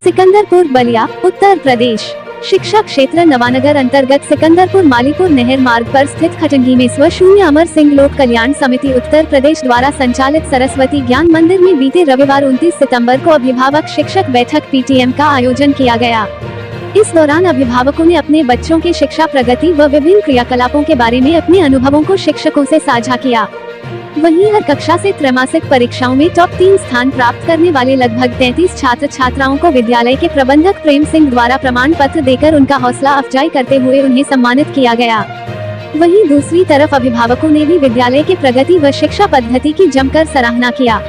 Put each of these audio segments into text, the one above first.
सिकंदरपुर बलिया, उत्तर प्रदेश। शिक्षा क्षेत्र नवानगर अंतर्गत सिकंदरपुर मालीपुर नहर मार्ग पर स्थित खटंगी में स्व अमर सिंह लोक कल्याण समिति उत्तर प्रदेश द्वारा संचालित सरस्वती ज्ञान मंदिर में बीते रविवार 29 सितंबर को अभिभावक शिक्षक बैठक PTM का आयोजन किया गया। इस दौरान अभिभावकों ने अपने बच्चों की शिक्षा प्रगति व विभिन्न क्रियाकलापों के बारे में अपने अनुभवों को शिक्षकों से साझा किया। वहीं हर कक्षा से त्रैमासिक परीक्षाओं में टॉप 3 स्थान प्राप्त करने वाले लगभग 33 छात्र छात्राओं को विद्यालय के प्रबंधक प्रेम सिंह द्वारा प्रमाण पत्र देकर उनका हौसला अफजाई करते हुए उन्हें सम्मानित किया गया। वहीं दूसरी तरफ अभिभावकों ने भी विद्यालय के प्रगति व शिक्षा पद्धति की जमकर सराहना किया।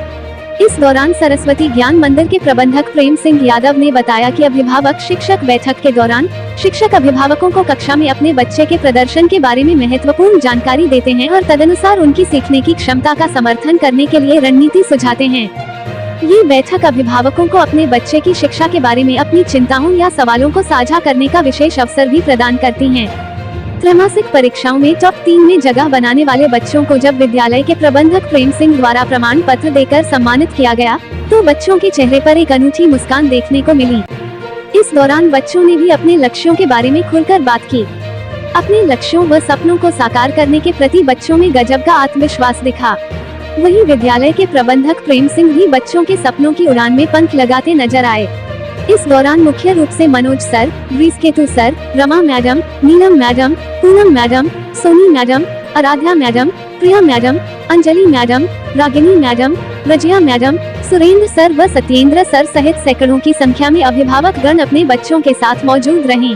इस दौरान सरस्वती ज्ञान मंदिर के प्रबंधक प्रेम सिंह यादव ने बताया कि अभिभावक शिक्षक बैठक के दौरान शिक्षक अभिभावकों को कक्षा में अपने बच्चे के प्रदर्शन के बारे में महत्वपूर्ण जानकारी देते हैं और तदनुसार उनकी सीखने की क्षमता का समर्थन करने के लिए रणनीति सुझाते हैं। ये बैठक अभिभावकों को अपने बच्चे की शिक्षा के बारे में अपनी चिंताओं या सवालों को साझा करने का विशेष अवसर भी प्रदान करती है। त्रैमासिक परीक्षाओं में टॉप 3 में जगह बनाने वाले बच्चों को जब विद्यालय के प्रबंधक प्रेम सिंह द्वारा प्रमाण पत्र देकर सम्मानित किया गया, तो बच्चों के चेहरे पर एक अनूठी मुस्कान देखने को मिली। इस दौरान बच्चों ने भी अपने लक्ष्यों के बारे में खुलकर बात की। अपने लक्ष्यों व सपनों को साकार करने के प्रति बच्चों में गजब का आत्मविश्वास दिखा। वहीं विद्यालय के प्रबंधक प्रेम सिंह भी बच्चों के सपनों की उड़ान में पंख लगाते नजर आए। इस दौरान मुख्य रूप से Manoj sir, Brijketu sir, Rama madam, Neelam madam, Poonam madam, Soni madam, Aradhya madam, Priya madam, Anjali madam, Ragini madam, Razia madam, Surendra sir व सत्येंद्र सर सहित सैकड़ों की संख्या में अभिभावक गण अपने बच्चों के साथ मौजूद रहे।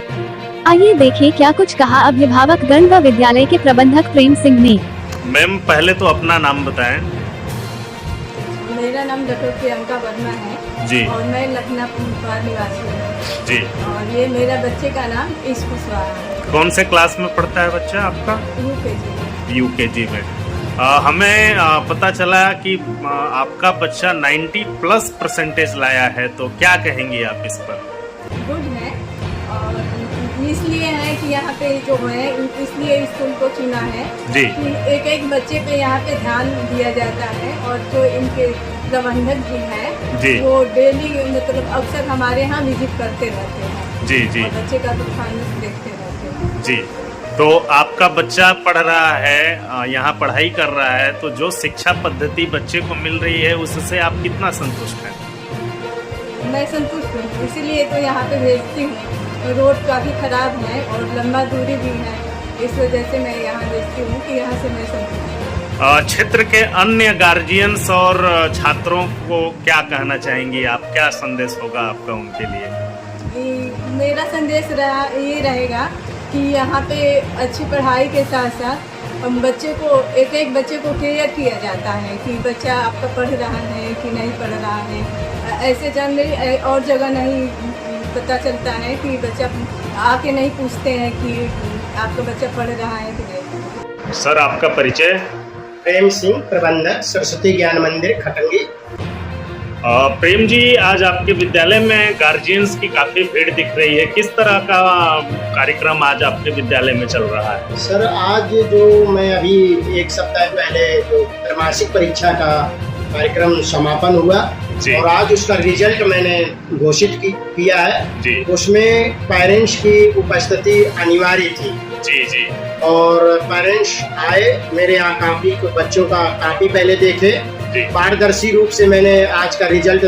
आइए देखें क्या कुछ कहा अभिभावक गण व विद्यालय के प्रबंधक प्रेम सिंह ने। मैम पहले तो अपना नाम बताएं। मेरा नाम डॉक्टर प्रियंका वर्मा है जी और मैं लखनऊ निवासी हूँ जी। और ये मेरा बच्चे का नाम ईश कुशवाहा है। कौन से क्लास में पढ़ता है बच्चा आपका? UKG में। हमें पता चला कि आपका बच्चा 90+ % लाया है, तो क्या कहेंगे आप इस पर? गुड है और इसलिए है कि यहाँ पे जो है इसलिए स्कूल को चुना है जी कि एक बच्चे पे यहाँ पे ध्यान दिया जाता है और जो इनके प्रबंधक जी हैं जी वो डेली मतलब अक्सर हमारे यहाँ विजिट करते रहते हैं जी जी और बच्चे का परफॉर्मेंस देखते रहते हैं जी। तो आपका बच्चा पढ़ रहा है, यहाँ पढ़ाई कर रहा है, तो जो शिक्षा पद्धति बच्चे को मिल रही है उससे आप कितना संतुष्ट हैं? मैं संतुष्ट हूँ, इसीलिए तो यहाँ पे भेजती हूँ। रोड काफ़ी ख़राब है और लंबा दूरी भी है, इस वजह से मैं यहाँ भेजती हूँ कि यहाँ से मैं संतुष्ट हूँ। क्षेत्र के अन्य गार्जियंस और छात्रों को क्या कहना चाहेंगी आप? क्या संदेश होगा आपका उनके लिए? मेरा संदेश ये रहेगा कि यहाँ पे अच्छी पढ़ाई के साथ साथ बच्चे को एक बच्चे को केयर किया जाता है कि बच्चा आपका पढ़ रहा है कि नहीं पढ़ रहा है। ऐसे जनरली और जगह नहीं पता चलता है कि बच्चा आके नहीं पूछते हैं कि आपका बच्चा पढ़ रहा है कि नहीं। सर आपका परिचय? प्रेम सिंह, प्रबंधक सरस्वती ज्ञान मंदिर खटंगी। प्रेम जी, आज आपके विद्यालय में गार्जियंस की काफी भीड़ दिख रही है, किस तरह का कार्यक्रम आज आपके विद्यालय में चल रहा है? सर आज जो मैं अभी 1 सप्ताह पहले जो त्रैमासिक परीक्षा का कार्यक्रम समापन हुआ और आज उसका रिजल्ट मैंने घोषित किया है जी। उसमें पेरेंट्स की उपस्थिति अनिवार्य थी जी जी। और पेरेंट्स आए मेरे यहाँ कापी बच्चों का कापी पहले देखे, पारदर्शी रूप से मैंने आज का रिजल्ट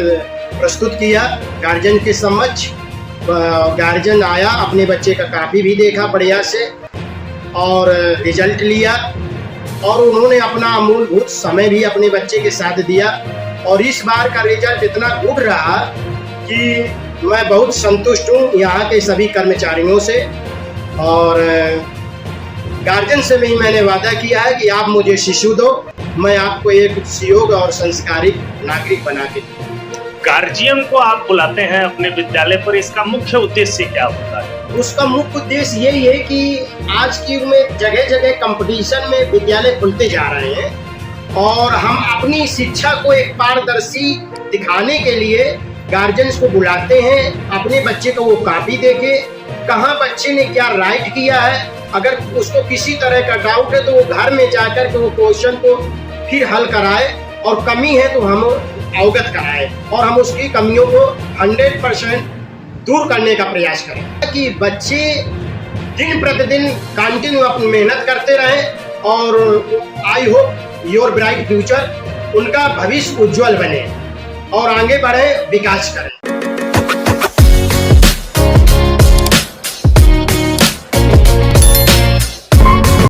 प्रस्तुत किया गार्जियन के समक्ष। गार्जियन आया, अपने बच्चे का कापी भी देखा बढ़िया से और रिजल्ट लिया और उन्होंने अपना मूलभूत समय भी अपने बच्चे के साथ दिया और इस बार का रिजल्ट इतना गुड रहा कि मैं बहुत संतुष्ट हूँ यहाँ के सभी कर्मचारियों से और गार्जियन से भी मैंने वादा किया है कि आप मुझे शिशु दो, मैं आपको एक सुयोग्य और संस्कारित नागरिक बना के दूँ। गार्जियन को आप बुलाते हैं अपने विद्यालय पर, इसका मुख्य उद्देश्य क्या होता है? उसका मुख्य उद्देश्य यही है कि आज की युग में जगह जगह कंपटीशन में विद्यालय खुलते जा रहे हैं और हम अपनी शिक्षा को एक पारदर्शी दिखाने के लिए गार्जियंस को बुलाते हैं। अपने बच्चे को वो कापी देखे, कहाँ बच्चे ने क्या राइट किया है, अगर उसको किसी तरह का डाउट है तो वो घर में जाकर के वो क्वेश्चन को फिर हल कराए और कमी है तो हम अवगत कराए और हम उसकी कमियों को 100% दूर करने का प्रयास करें कि बच्चे दिन प्रतिदिन कंटिन्यू अपनी मेहनत करते रहें और I hope your bright future, उनका भविष्य उज्जवल बने और आगे बढ़े, विकास करें।